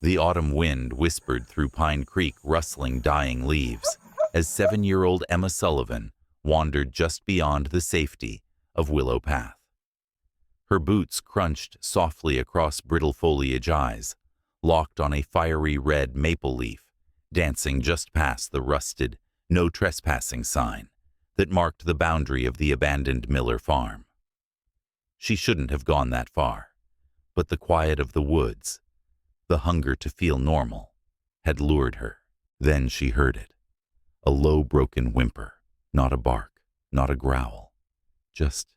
The autumn wind whispered through Pine Creek, rustling dying leaves, as 7-year-old Emma Sullivan wandered just beyond the safety of Willow Path. Her boots crunched softly across brittle foliage, eyes locked on a fiery red maple leaf dancing just past the rusted "No Trespassing" sign that marked the boundary of the abandoned Miller farm. She shouldn't have gone that far, but the quiet of the woods, the hunger to feel normal, had lured her. Then she heard it. A low, broken whimper, not a bark, not a growl, just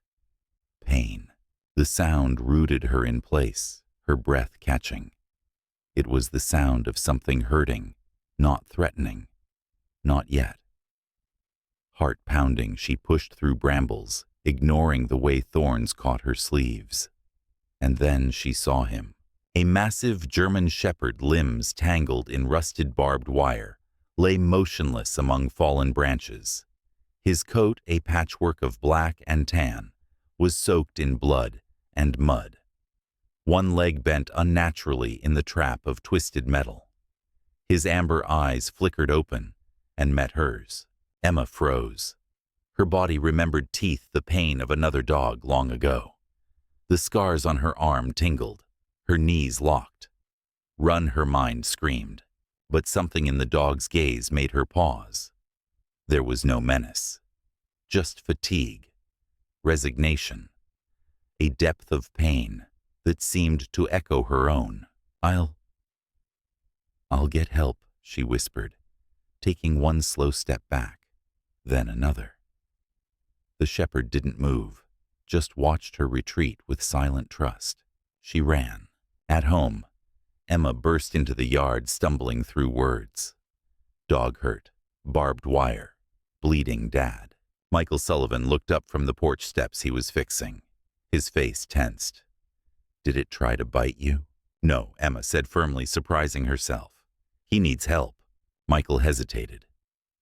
pain. The sound rooted her in place, her breath catching. It was the sound of something hurting, not threatening, not yet. Heart pounding, she pushed through brambles, ignoring the way thorns caught her sleeves. And then she saw him. A massive German shepherd, limbs tangled in rusted barbed wire, lay motionless among fallen branches. His coat, a patchwork of black and tan, was soaked in blood and mud. One leg bent unnaturally in the trap of twisted metal. His amber eyes flickered open and met hers. Emma froze. Her body remembered teeth, the pain of another dog long ago. The scars on her arm tingled, her knees locked. Run, her mind screamed, but something in the dog's gaze made her pause. There was no menace, just fatigue, resignation, a depth of pain that seemed to echo her own. I'll get help," she whispered, taking one slow step back, then another. The shepherd didn't move, just watched her retreat with silent trust. She ran. At home, Emma burst into the yard, stumbling through words. Dog hurt, barbed wire, bleeding dad. Michael Sullivan looked up from the porch steps he was fixing. His face tensed. "Did it try to bite you?" "No," Emma said firmly, surprising herself. "He needs help." Michael hesitated,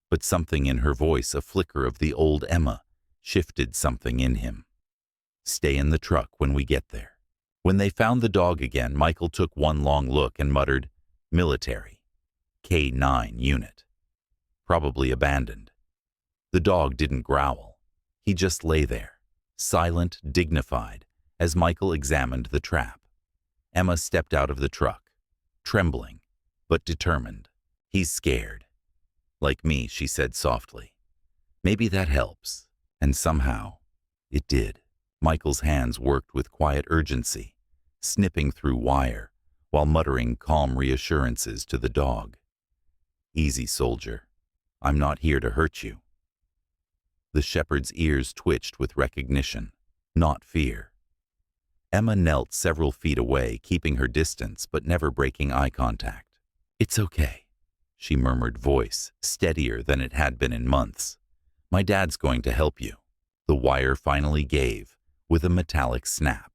but something in her voice, a flicker of the old Emma, shifted something in him. "Stay in the truck when we get there." When they found the dog again, Michael took one long look and muttered, "Military, K9 unit. Probably abandoned." The dog didn't growl. He just lay there, silent, dignified, as Michael examined the trap. Emma stepped out of the truck, trembling, but determined. "He's scared. Like me," she said softly. "Maybe that helps." And somehow, it did. Michael's hands worked with quiet urgency, snipping through wire, while muttering calm reassurances to the dog. "Easy, soldier. I'm not here to hurt you." The shepherd's ears twitched with recognition, not fear. Emma knelt several feet away, keeping her distance but never breaking eye contact. "It's okay," she murmured, voice steadier than it had been in months. "My dad's going to help you." The wire finally gave, with a metallic snap.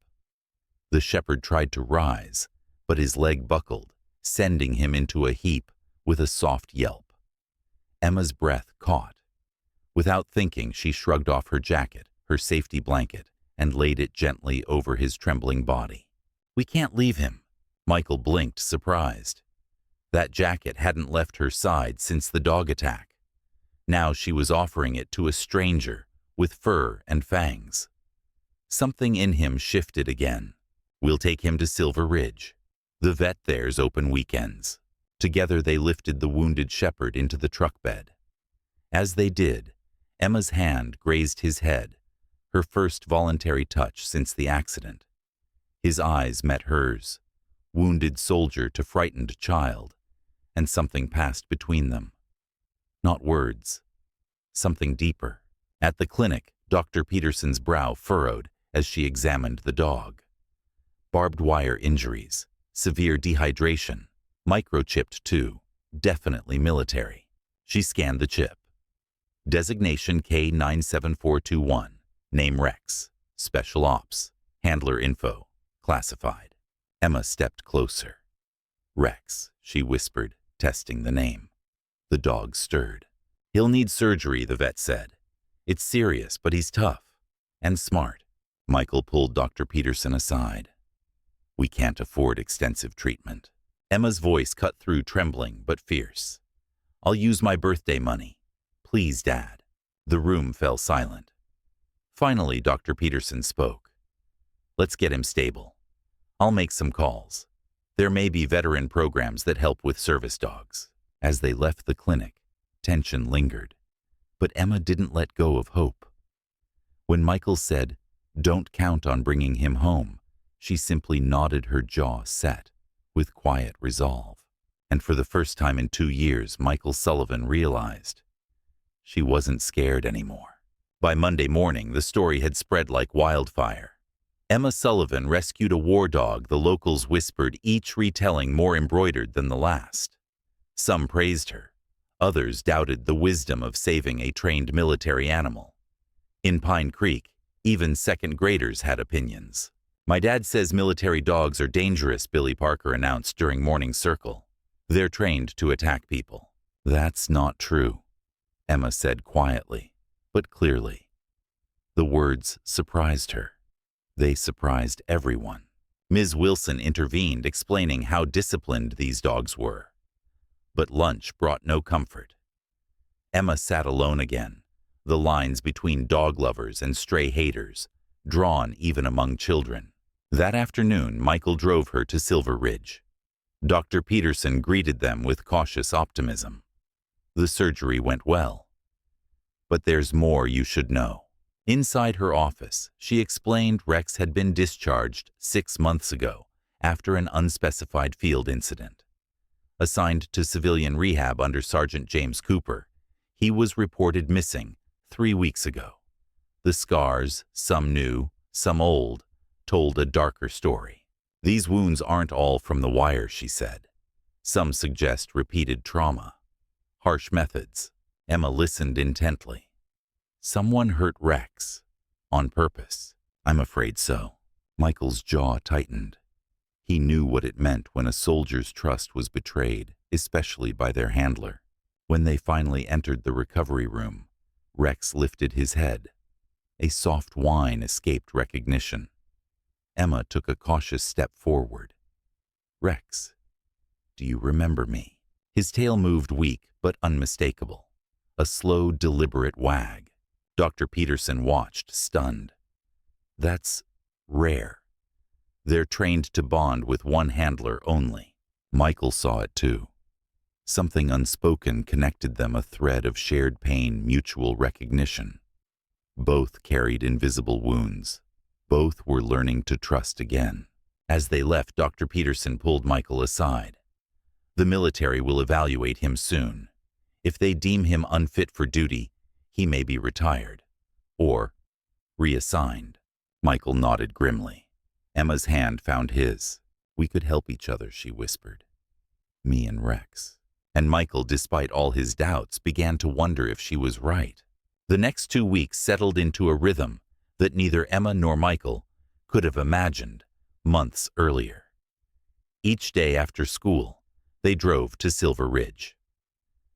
The shepherd tried to rise, but his leg buckled, sending him into a heap with a soft yelp. Emma's breath caught. Without thinking, she shrugged off her jacket, her safety blanket, and laid it gently over his trembling body. "We can't leave him." Michael blinked, surprised. That jacket hadn't left her side since the dog attack. Now she was offering it to a stranger with fur and fangs. Something in him shifted again. "We'll take him to Silver Ridge. The vet there's open weekends." Together they lifted the wounded shepherd into the truck bed. As they did, Emma's hand grazed his head, her first voluntary touch since the accident. His eyes met hers, wounded soldier to frightened child, and something passed between them. Not words, something deeper. At the clinic, Dr. Peterson's brow furrowed as she examined the dog. Barbed wire injuries, severe dehydration, microchipped too, definitely military. She scanned the chip. Designation K97421, name Rex, Special Ops, handler info, classified. Emma stepped closer. "Rex," she whispered, testing the name. The dog stirred. "He'll need surgery," the vet said. "It's serious, but he's tough and smart." Michael pulled Dr. Peterson aside. "We can't afford extensive treatment." Emma's voice cut through, trembling but fierce. "I'll use my birthday money. Please, Dad." The room fell silent. Finally, Dr. Peterson spoke. "Let's get him stable. I'll make some calls. There may be veteran programs that help with service dogs." As they left the clinic, tension lingered. But Emma didn't let go of hope. When Michael said, "Don't count on bringing him home," she simply nodded, her jaw set, with quiet resolve. And for the first time in 2 years, Michael Sullivan realized she wasn't scared anymore. By Monday morning, the story had spread like wildfire. Emma Sullivan rescued a war dog, the locals whispered, each retelling more embroidered than the last. Some praised her. Others doubted the wisdom of saving a trained military animal. In Pine Creek, even second graders had opinions. "My dad says military dogs are dangerous," Billy Parker announced during morning circle. "They're trained to attack people." "That's not true," Emma said quietly, but clearly. The words surprised her. They surprised everyone. Ms. Wilson intervened, explaining how disciplined these dogs were. But lunch brought no comfort. Emma sat alone again, the lines between dog lovers and stray haters, drawn even among children. That afternoon, Michael drove her to Silver Ridge. Dr. Peterson greeted them with cautious optimism. The surgery went well. "But there's more you should know." Inside her office, she explained Rex had been discharged 6 months ago after an unspecified field incident. Assigned to civilian rehab under Sergeant James Cooper, he was reported missing 3 weeks ago. The scars, some new, some old, told a darker story. "These wounds aren't all from the wire," she said. "Some suggest repeated trauma. Harsh methods." Emma listened intently. "Someone hurt Rex. On purpose." "I'm afraid so." Michael's jaw tightened. He knew what it meant when a soldier's trust was betrayed, especially by their handler. When they finally entered the recovery room, Rex lifted his head. A soft whine escaped recognition. Emma took a cautious step forward. "Rex, do you remember me?" His tail moved, weak but unmistakable. A slow, deliberate wag. Dr. Peterson watched, stunned. "That's rare. They're trained to bond with one handler only." Michael saw it too. Something unspoken connected them, a thread of shared pain, mutual recognition. Both carried invisible wounds. Both were learning to trust again. As they left, Dr. Peterson pulled Michael aside. "The military will evaluate him soon. If they deem him unfit for duty, he may be retired. Or reassigned." Michael nodded grimly. Emma's hand found his. "We could help each other," she whispered. "Me and Rex." And Michael, despite all his doubts, began to wonder if she was right. The next 2 weeks settled into a rhythm that neither Emma nor Michael could have imagined months earlier. Each day after school, they drove to Silver Ridge.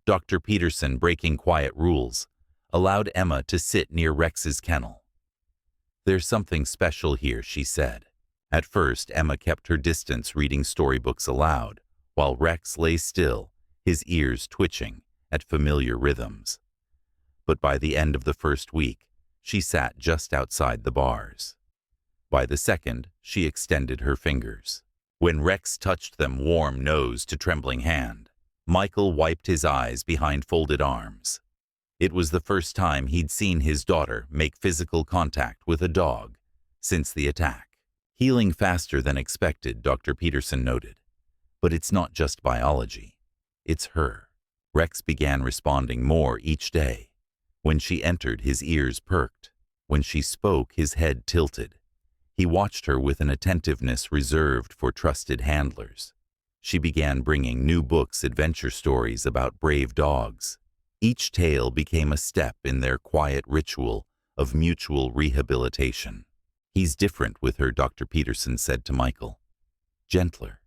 Dr. Peterson, breaking quiet rules, allowed Emma to sit near Rex's kennel. "There's something special here," she said. At first, Emma kept her distance, reading storybooks aloud, while Rex lay still, his ears twitching at familiar rhythms. But by the end of the first week, she sat just outside the bars. By the second, she extended her fingers. When Rex touched them, warm nose to trembling hand, Michael wiped his eyes behind folded arms. It was the first time he'd seen his daughter make physical contact with a dog since the attack. "Healing faster than expected," Dr. Peterson noted. "But it's not just biology. It's her." Rex began responding more each day. When she entered, his ears perked. When she spoke, his head tilted. He watched her with an attentiveness reserved for trusted handlers. She began bringing new books, adventure stories about brave dogs. Each tale became a step in their quiet ritual of mutual rehabilitation. "He's different with her," Dr. Peterson said to Michael. "Gentler,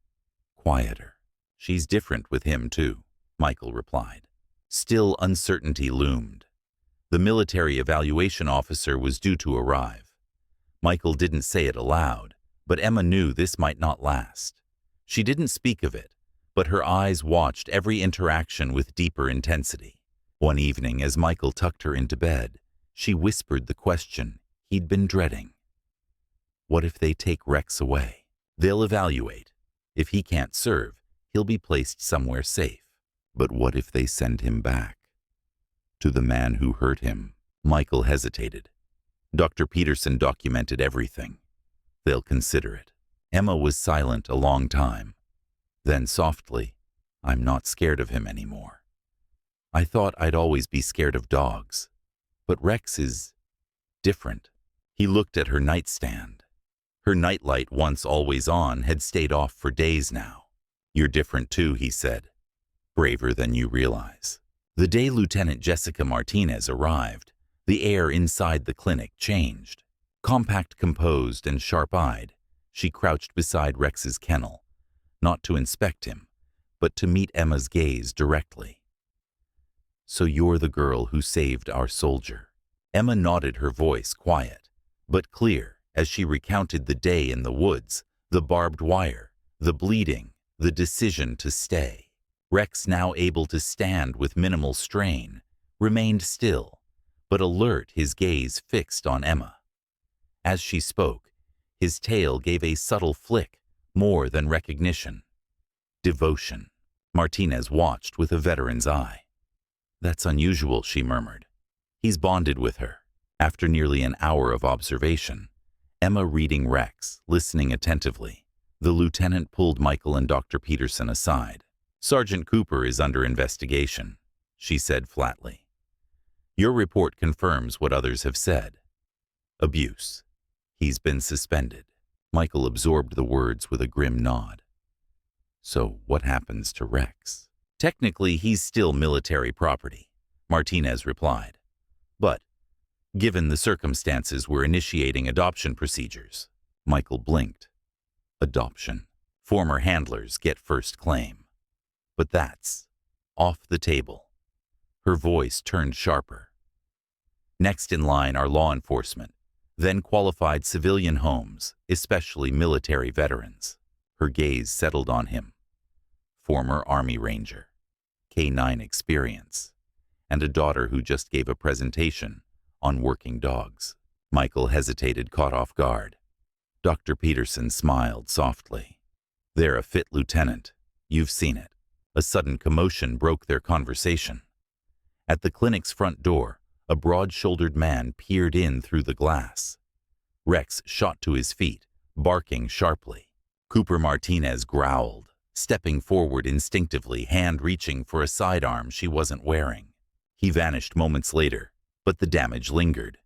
quieter." "She's different with him too," Michael replied. Still, uncertainty loomed. The military evaluation officer was due to arrive. Michael didn't say it aloud, but Emma knew this might not last. She didn't speak of it, but her eyes watched every interaction with deeper intensity. One evening, as Michael tucked her into bed, she whispered the question he'd been dreading. What if they take Rex away? They'll evaluate. If he can't serve, he'll be placed somewhere safe. But what if they send him back? To the man who hurt him. Michael hesitated. Dr. Peterson documented everything. They'll consider it. Emma was silent a long time. Then softly, I'm not scared of him anymore. I thought I'd always be scared of dogs. But Rex is different. He looked at her nightstand. Her nightlight, once always on, had stayed off for days now. You're different too, he said. Braver than you realize. The day Lieutenant Jessica Martinez arrived, the air inside the clinic changed. Compact, composed, and sharp-eyed, she crouched beside Rex's kennel, not to inspect him, but to meet Emma's gaze directly. So you're the girl who saved our soldier. Emma nodded, her voice quiet, but clear, as she recounted the day in the woods, the barbed wire, the bleeding, the decision to stay. Rex, now able to stand with minimal strain, remained still, but alert, his gaze fixed on Emma. As she spoke, his tail gave a subtle flick, more than recognition. Devotion. Martinez watched with a veteran's eye. That's unusual, she murmured. He's bonded with her. After nearly an hour of observation, Emma reading Rex, listening attentively, the lieutenant pulled Michael and Dr. Peterson aside. Sergeant Cooper is under investigation, she said flatly. Your report confirms what others have said. Abuse. He's been suspended. Michael absorbed the words with a grim nod. So what happens to Rex? Technically, he's still military property, Martinez replied. But, given the circumstances, we're initiating adoption procedures. Michael blinked. Adoption. Former handlers get first claim. But that's off the table. Her voice turned sharper. Next in line are law enforcement, then qualified civilian homes, especially military veterans. Her gaze settled on him. Former Army Ranger, K-9 experience, and a daughter who just gave a presentation on working dogs. Michael hesitated, caught off guard. Dr. Peterson smiled softly. They're a fit lieutenant. You've seen it. A sudden commotion broke their conversation. At the clinic's front door, a broad-shouldered man peered in through the glass. Rex shot to his feet, barking sharply. Cooper Martinez growled, stepping forward instinctively, hand reaching for a sidearm she wasn't wearing. He vanished moments later, but the damage lingered.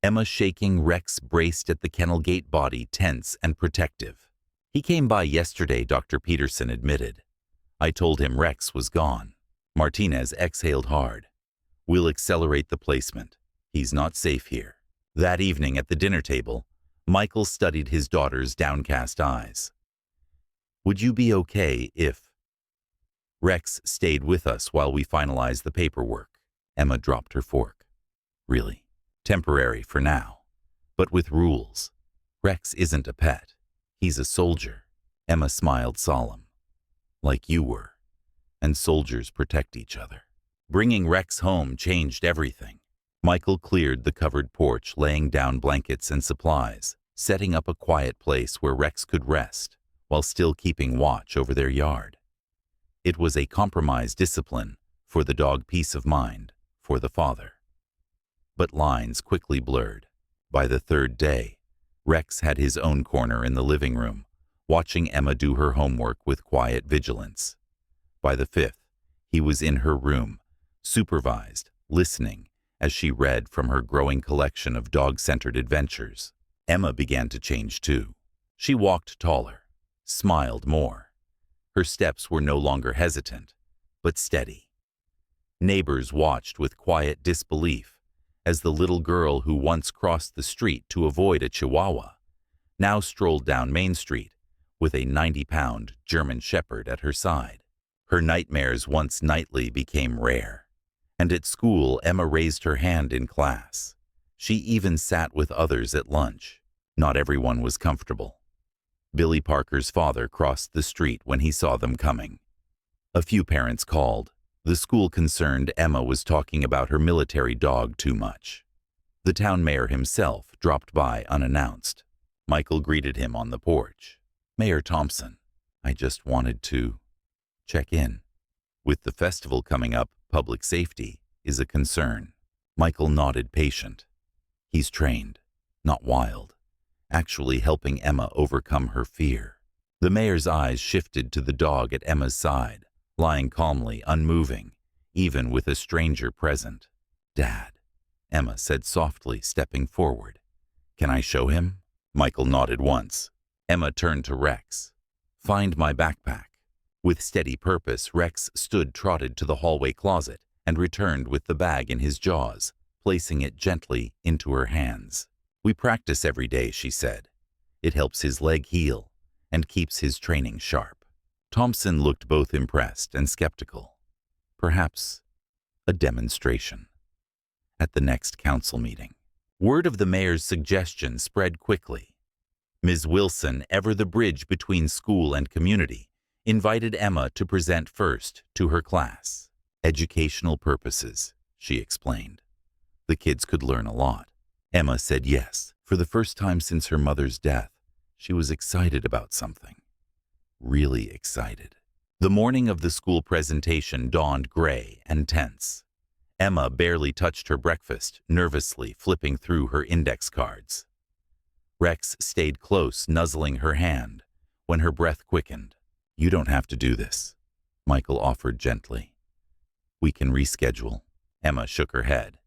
Emma, shaking, Rex braced at the kennel gate, body tense and protective. He came by yesterday, Dr. Peterson admitted. I told him Rex was gone. Martinez exhaled hard. We'll accelerate the placement. He's not safe here. That evening at the dinner table, Michael studied his daughter's downcast eyes. Would you be okay if Rex stayed with us while we finalize the paperwork? Emma dropped her fork. Really? Temporary for now, but with rules. Rex isn't a pet. He's a soldier. Emma smiled, solemn. Like you were. And soldiers protect each other. Bringing Rex home changed everything. Michael cleared the covered porch, laying down blankets and supplies, setting up a quiet place where Rex could rest, while still keeping watch over their yard. It was a compromise discipline, for the dog, peace of mind, for the father. But lines quickly blurred. By the third day, Rex had his own corner in the living room, watching Emma do her homework with quiet vigilance. By the fifth, he was in her room, supervised, listening, as she read from her growing collection of dog-centered adventures. Emma began to change too. She walked taller, smiled more. Her steps were no longer hesitant, but steady. Neighbors watched with quiet disbelief as the little girl who once crossed the street to avoid a chihuahua now strolled down Main Street with a 90-pound German Shepherd at her side. Her nightmares, once nightly, became rare. And at school, Emma raised her hand in class. She even sat with others at lunch. Not everyone was comfortable. Billy Parker's father crossed the street when he saw them coming. A few parents called. The school concerned Emma was talking about her military dog too much. The town mayor himself dropped by unannounced. Michael greeted him on the porch. "Mayor Thompson, I just wanted to check in. With the festival coming up, public safety is a concern." Michael nodded, patient. He's trained, not wild, actually helping Emma overcome her fear. The mayor's eyes shifted to the dog at Emma's side, lying calmly, unmoving, even with a stranger present. "Dad," Emma said softly, stepping forward. "Can I show him?" Michael nodded once. Emma turned to Rex. "Find my backpack." With steady purpose, Rex trotted to the hallway closet and returned with the bag in his jaws, placing it gently into her hands. "We practice every day," she said. "It helps his leg heal and keeps his training sharp." Thompson looked both impressed and skeptical. Perhaps a demonstration. At the next council meeting, word of the mayor's suggestion spread quickly. Ms. Wilson, ever the bridge between school and community, invited Emma to present first to her class. "Educational purposes," she explained. "The kids could learn a lot." Emma said yes. For the first time since her mother's death, she was excited about something. Really excited. The morning of the school presentation dawned gray and tense. Emma barely touched her breakfast, nervously flipping through her index cards. Rex stayed close, nuzzling her hand, when her breath quickened. "You don't have to do this," Michael offered gently. "We can reschedule." Emma shook her head.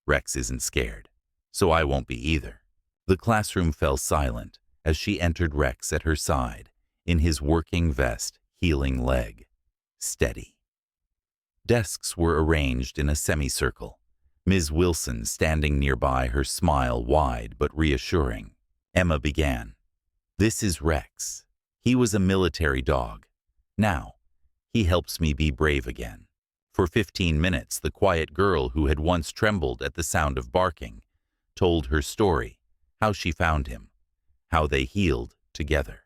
"Rex isn't scared, so I won't be either." The classroom fell silent as she entered Rex at her side, in his working vest, healing leg. Steady. Desks were arranged in a semicircle, Ms. Wilson standing nearby, her smile wide but reassuring. Emma began. "This is Rex. He was a military dog. Now, he helps me be brave again." For 15 minutes, the quiet girl who had once trembled at the sound of barking told her story, how she found him, how they healed together.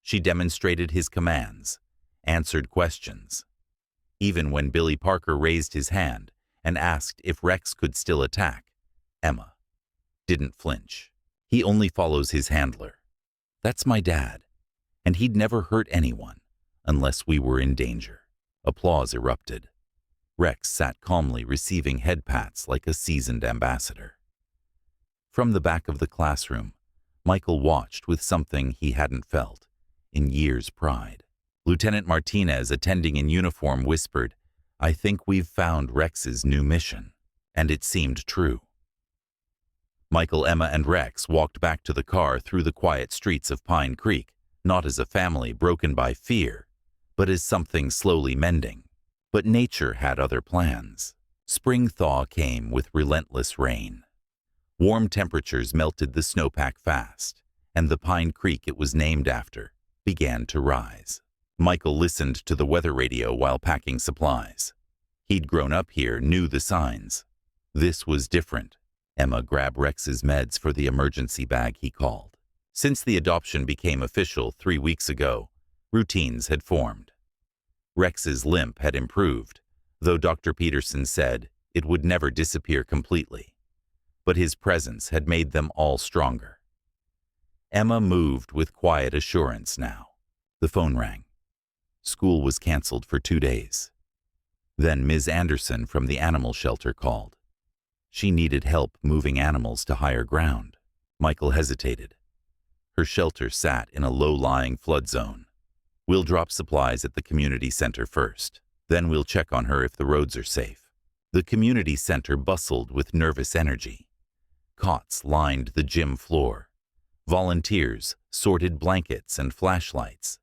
She demonstrated his commands, answered questions. Even when Billy Parker raised his hand and asked if Rex could still attack, Emma didn't flinch. "He only follows his handler. That's my dad, and he'd never hurt anyone unless we were in danger." Applause erupted. Rex sat calmly, receiving head pats like a seasoned ambassador. From the back of the classroom, Michael watched with something he hadn't felt in years' pride. Lieutenant Martinez, attending in uniform, whispered, "I think we've found Rex's new mission." And it seemed true. Michael, Emma, and Rex walked back to the car through the quiet streets of Pine Creek, not as a family broken by fear, but as something slowly mending. But nature had other plans. Spring thaw came with relentless rain. Warm temperatures melted the snowpack fast, and the Pine Creek it was named after began to rise. Michael listened to the weather radio while packing supplies. He'd grown up here, knew the signs. This was different. Emma grabbed Rex's meds for the emergency bag he called. Since the adoption became official 3 weeks ago, routines had formed. Rex's limp had improved, though Dr. Peterson said it would never disappear completely. But his presence had made them all stronger. Emma moved with quiet assurance now. The phone rang. School was canceled for 2 days. Then Ms. Anderson from the animal shelter called. She needed help moving animals to higher ground. Michael hesitated. Her shelter sat in a low-lying flood zone. "We'll drop supplies at the community center first. Then we'll check on her if the roads are safe." The community center bustled with nervous energy. Cots lined the gym floor. Volunteers sorted blankets and flashlights.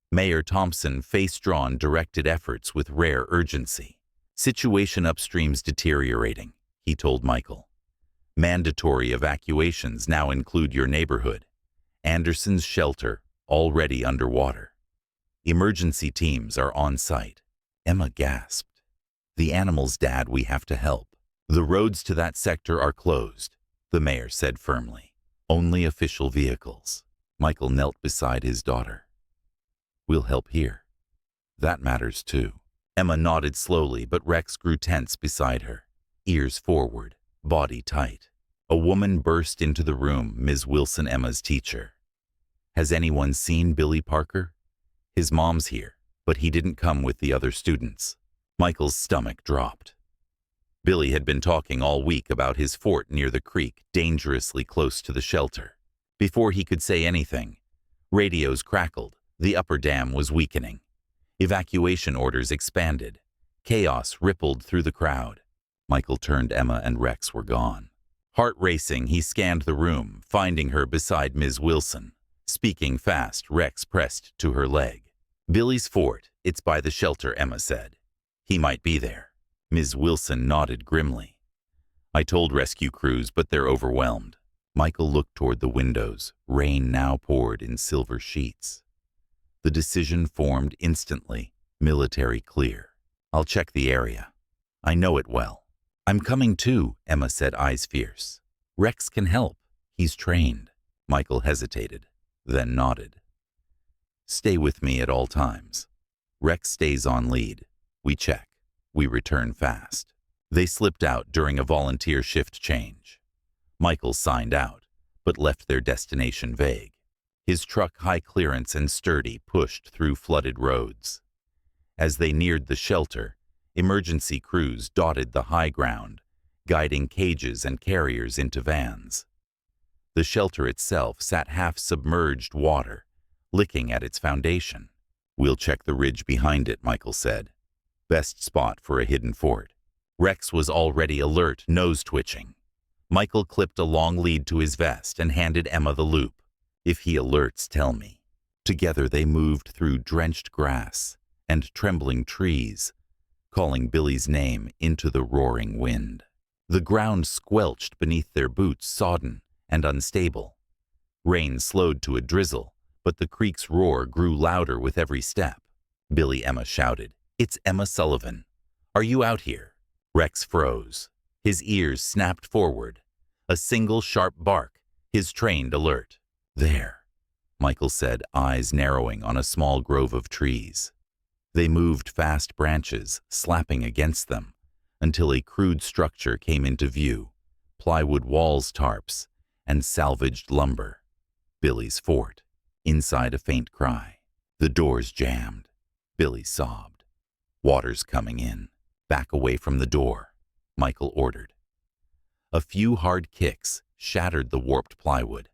Mayor Thompson, face-drawn, directed efforts with rare urgency. "Situation upstream's deteriorating," he told Michael. "Mandatory evacuations now include your neighborhood. Anderson's shelter already underwater. Emergency teams are on site." Emma gasped. "The animal's dad, we have to help." "The roads to that sector are closed," the mayor said firmly. "Only official vehicles." Michael knelt beside his daughter. "We'll help here." That matters too. Emma nodded slowly, but Rex grew tense beside her, ears forward, body tight. A woman burst into the room, Ms. Wilson, Emma's teacher. Has anyone seen Billy Parker? His mom's here, but he didn't come with the other students. Michael's stomach dropped. Billy had been talking all week about his fort near the creek, dangerously close to the shelter. Before he could say anything, radios crackled. The upper dam was weakening. Evacuation orders expanded. Chaos rippled through the crowd. Michael turned. Emma and Rex were gone. Heart racing, he scanned the room, finding her beside Ms. Wilson. Speaking fast, Rex pressed to her leg. Billy's fort, it's by the shelter, Emma said. He might be there. Ms. Wilson nodded grimly. I told rescue crews, but they're overwhelmed. Michael looked toward the windows. Rain now poured in silver sheets. The decision formed instantly, military clear. I'll check the area. I know it well. I'm coming too, Emma said, eyes fierce. Rex can help. He's trained. Michael hesitated, then nodded. Stay with me at all times. Rex stays on lead. We check. We return fast. They slipped out during a volunteer shift change. Michael signed out, but left their destination vague. His truck, high clearance and sturdy, pushed through flooded roads. As they neared the shelter, emergency crews dotted the high ground, guiding cages and carriers into vans. The shelter itself sat half-submerged water, licking at its foundation. We'll check the ridge behind it, Michael said. Best spot for a hidden fort. Rex was already alert, nose twitching. Michael clipped a long lead to his vest and handed Emma the loop. If he alerts, tell me. Together they moved through drenched grass and trembling trees, calling Billy's name into the roaring wind. The ground squelched beneath their boots, sodden and unstable. Rain slowed to a drizzle, but the creek's roar grew louder with every step. Billy, Emma shouted. It's Emma Sullivan. Are you out here? Rex froze. His ears snapped forward. A single sharp bark, his trained alert. There, Michael said, eyes narrowing on a small grove of trees. They moved fast branches, slapping against them, until a crude structure came into view. Plywood walls, tarps, and salvaged lumber. Billy's fort. Inside, a faint cry. The doors jammed. Billy sobbed. Water's coming in. Back away from the door, Michael ordered. A few hard kicks shattered the warped plywood.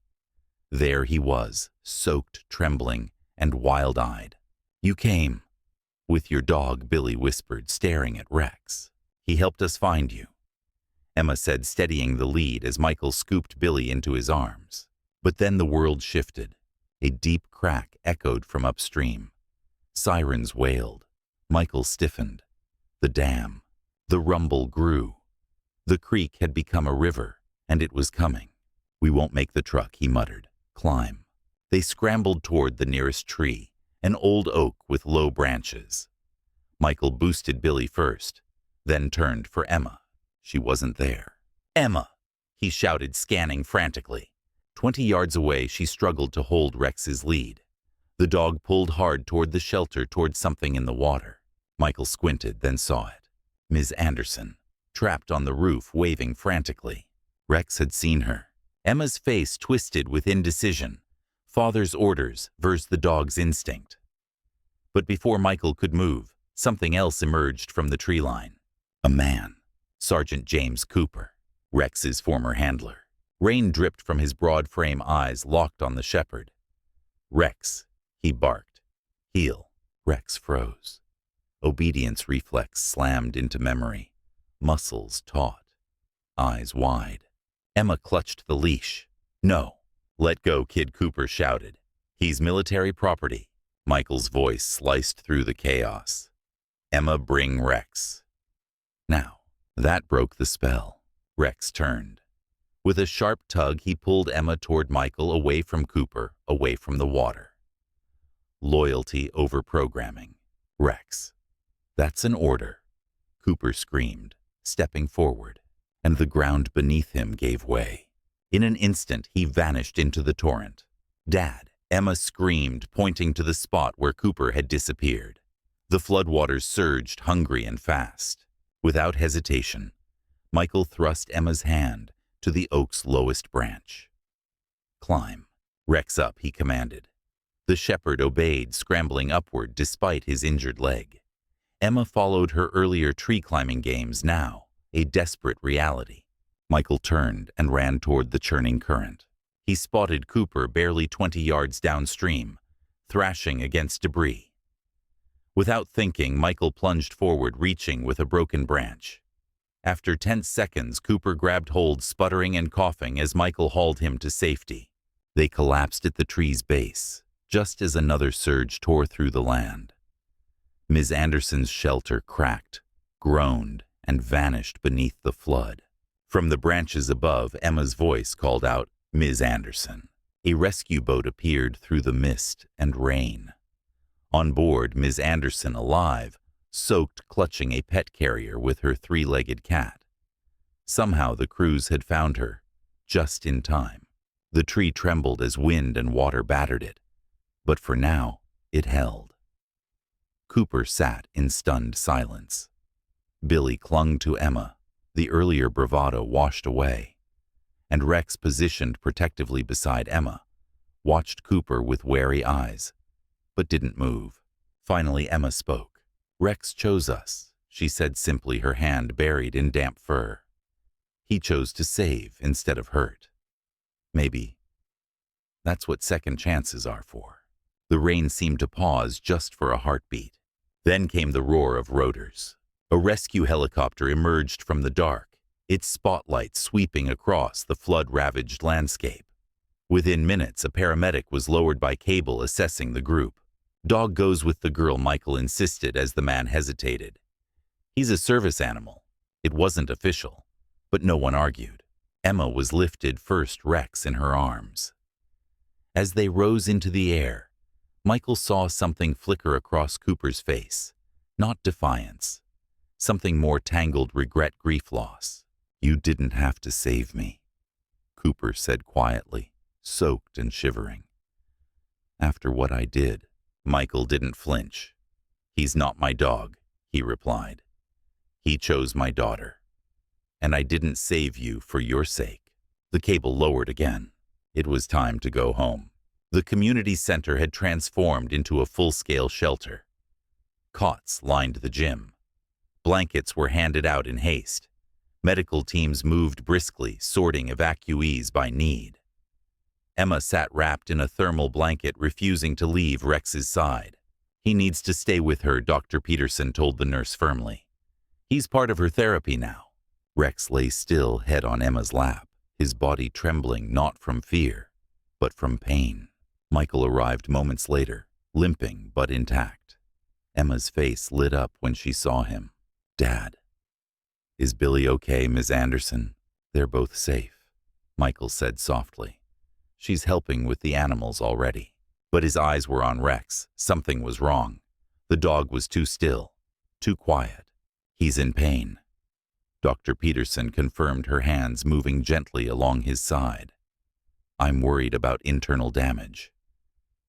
There he was, soaked, trembling, and wild-eyed. You came. With your dog, Billy whispered, staring at Rex. He helped us find you, Emma said, steadying the lead as Michael scooped Billy into his arms. But then the world shifted. A deep crack echoed from upstream. Sirens wailed. Michael stiffened. The dam. The rumble grew. The creek had become a river, and it was coming. We won't make the truck, he muttered. Climb. They scrambled toward the nearest tree, an old oak with low branches. Michael boosted Billy first, then turned for Emma. She wasn't there. Emma! He shouted, scanning frantically. 20 yards away, she struggled to hold Rex's lead. The dog pulled hard toward the shelter, toward something in the water. Michael squinted, then saw it. Ms. Anderson, trapped on the roof, waving frantically. Rex had seen her. Emma's face twisted with indecision. Father's orders versus the dog's instinct. But before Michael could move, something else emerged from the tree line. A man. Sergeant James Cooper, Rex's former handler. Rain dripped from his broad frame, eyes locked on the shepherd. Rex, he barked. Heel. Rex froze. Obedience reflex slammed into memory. Muscles taut. Eyes wide. Emma clutched the leash. No. Let go, kid, Cooper shouted. He's military property. Michael's voice sliced through the chaos. Emma, bring Rex. Now, that broke the spell. Rex turned. With a sharp tug, he pulled Emma toward Michael, away from Cooper, away from the water. Loyalty over programming. Rex. That's an order. Cooper screamed, stepping forward, and the ground beneath him gave way. In an instant, he vanished into the torrent. Dad, Emma screamed, pointing to the spot where Cooper had disappeared. The floodwaters surged, hungry and fast. Without hesitation, Michael thrust Emma's hand to the oak's lowest branch. "Climb." "Rex up," he commanded. The shepherd obeyed, scrambling upward despite his injured leg. Emma followed her earlier tree-climbing games, now a desperate reality. Michael turned and ran toward the churning current. He spotted Cooper barely 20 yards downstream, thrashing against debris. Without thinking, Michael plunged forward, reaching with a broken branch. After 10 seconds, Cooper grabbed hold, sputtering and coughing as Michael hauled him to safety. They collapsed at the tree's base, just as another surge tore through the land. Ms. Anderson's shelter cracked, groaned, and vanished beneath the flood. From the branches above, Emma's voice called out, "Ms. Anderson." A rescue boat appeared through the mist and rain. On board, Ms. Anderson, alive, soaked, clutching a pet carrier with her 3-legged cat. Somehow the crews had found her, just in time. The tree trembled as wind and water battered it, but for now, it held. Cooper sat in stunned silence. Billy clung to Emma, the earlier bravado washed away, and Rex, positioned protectively beside Emma, watched Cooper with wary eyes, but didn't move. Finally, Emma spoke. "Rex chose us," she said simply, her hand buried in damp fur. "He chose to save instead of hurt. Maybe that's what second chances are for." The rain seemed to pause just for a heartbeat. Then came the roar of rotors. A rescue helicopter emerged from the dark, its spotlight sweeping across the flood-ravaged landscape. Within minutes, a paramedic was lowered by cable, assessing the group. "Dog goes with the girl," Michael insisted as the man hesitated. "He's a service animal." It wasn't official, but no one argued. Emma was lifted first, Rex in her arms. As they rose into the air, Michael saw something flicker across Cooper's face. Not defiance. Something more tangled: regret, grief, loss. "You didn't have to save me," Cooper said quietly, soaked and shivering. "After what I did." Michael didn't flinch. "He's not my dog," he replied. "He chose my daughter. And I didn't save you for your sake." The cable lowered again. It was time to go home. The community center had transformed into a full-scale shelter. Cots lined the gym. Blankets were handed out in haste. Medical teams moved briskly, sorting evacuees by need. Emma sat wrapped in a thermal blanket, refusing to leave Rex's side. "He needs to stay with her," Dr. Peterson told the nurse firmly. "He's part of her therapy now." Rex lay still, head on Emma's lap, his body trembling not from fear, but from pain. Michael arrived moments later, limping but intact. Emma's face lit up when she saw him. "Dad." "Is Billy okay, Ms. Anderson?" "They're both safe," Michael said softly. "She's helping with the animals already." But his eyes were on Rex. Something was wrong. The dog was too still, too quiet. "He's in pain." Dr. Peterson confirmed, her hands moving gently along his side. "I'm worried about internal damage.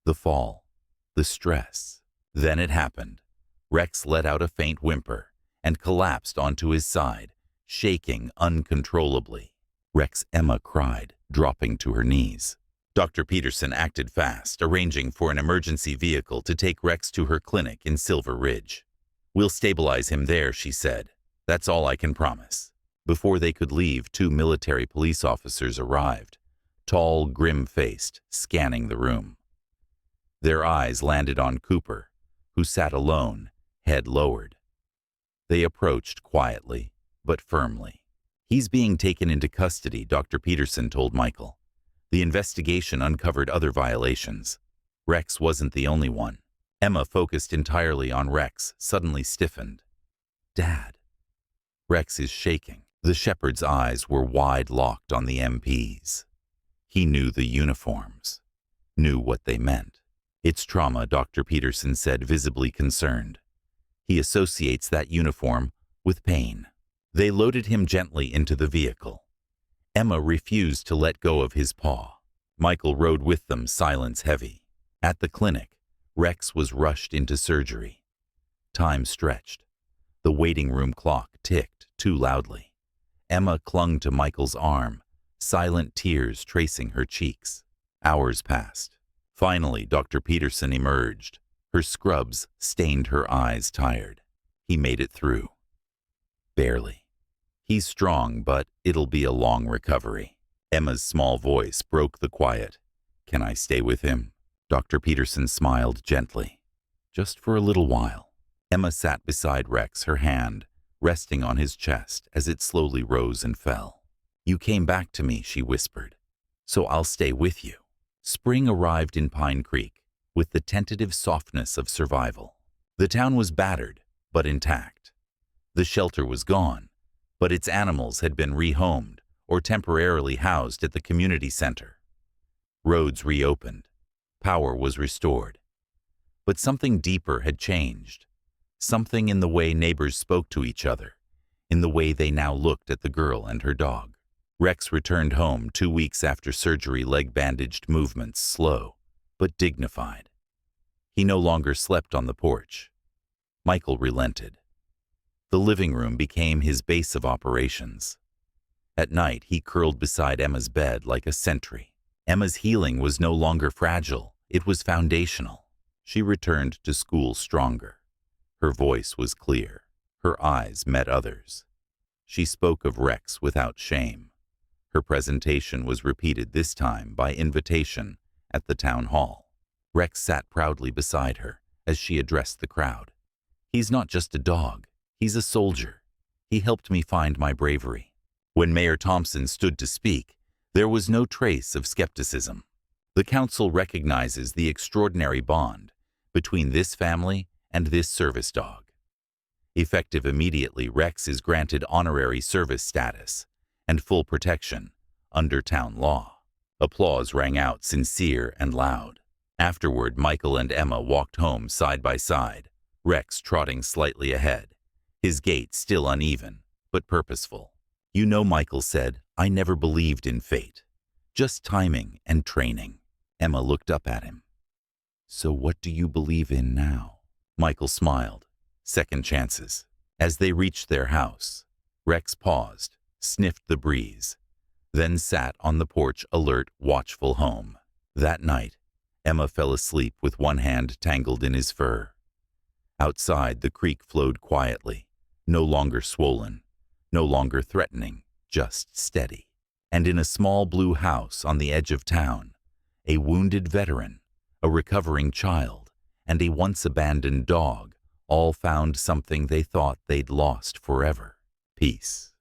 The fall, the stress." Then it happened. Rex let out a faint whimper and collapsed onto his side, shaking uncontrollably. "Rex," Emma cried, dropping to her knees. Dr. Peterson acted fast, arranging for an emergency vehicle to take Rex to her clinic in Silver Ridge. "We'll stabilize him there," she said. "That's all I can promise." Before they could leave, 2 military police officers arrived, tall, grim-faced, scanning the room. Their eyes landed on Cooper, who sat alone, head lowered. They approached quietly, but firmly. "He's being taken into custody," Dr. Peterson told Michael. "The investigation uncovered other violations. Rex wasn't the only one." Emma, focused entirely on Rex, suddenly stiffened. "Dad." Rex is shaking. The shepherd's eyes were wide locked on the MP's. He knew the uniforms, knew what they meant. "It's trauma," Dr. Peterson said, visibly concerned. "He associates that uniform with pain." They loaded him gently into the vehicle. Emma refused to let go of his paw. Michael rode with them, silence heavy. At the clinic, Rex was rushed into surgery. Time stretched. The waiting room clock ticked too loudly. Emma clung to Michael's arm, silent tears tracing her cheeks. Hours passed. Finally, Dr. Peterson emerged. Her scrubs stained her eyes tired. He made it through. Barely. He's strong, but it'll be a long recovery. Emma's small voice broke the quiet. Can I stay with him? Dr. Peterson smiled gently. Just for a little while. Emma sat beside Rex, her hand resting on his chest as it slowly rose and fell. You came back to me, she whispered, so I'll stay with you. Spring arrived in Pine Creek with the tentative softness of survival. The town was battered, but intact. The shelter was gone, but its animals had been rehomed or temporarily housed at the community center. Roads reopened. Power was restored. But something deeper had changed. Something in the way neighbors spoke to each other, in the way they now looked at the girl and her dog. Rex returned home 2 weeks after surgery, leg-bandaged, movements slow, but dignified. He no longer slept on the porch. Michael relented. The living room became his base of operations. At night, he curled beside Emma's bed like a sentry. Emma's healing was no longer fragile, it was foundational. She returned to school stronger. Her voice was clear. Her eyes met others. She spoke of Rex without shame. Her presentation was repeated this time by invitation at the town hall. Rex sat proudly beside her as she addressed the crowd. He's not just a dog, he's a soldier. He helped me find my bravery. When Mayor Thompson stood to speak, there was no trace of skepticism. The council recognizes the extraordinary bond between this family and this service dog. Effective immediately, Rex is granted honorary service status and full protection under town law. Applause rang out, sincere and loud. Afterward, Michael and Emma walked home side by side, Rex trotting slightly ahead, his gait still uneven, but purposeful. You know, Michael said, I never believed in fate. Just timing and training. Emma looked up at him. So what do you believe in now? Michael smiled. Second chances. As they reached their house, Rex paused, sniffed the breeze, then sat on the porch, alert, watchful. Home. That night, Emma fell asleep with one hand tangled in his fur. Outside, the creek flowed quietly, no longer swollen, no longer threatening, just steady. And in a small blue house on the edge of town, a wounded veteran, a recovering child, and a once-abandoned dog all found something they thought they'd lost forever: peace.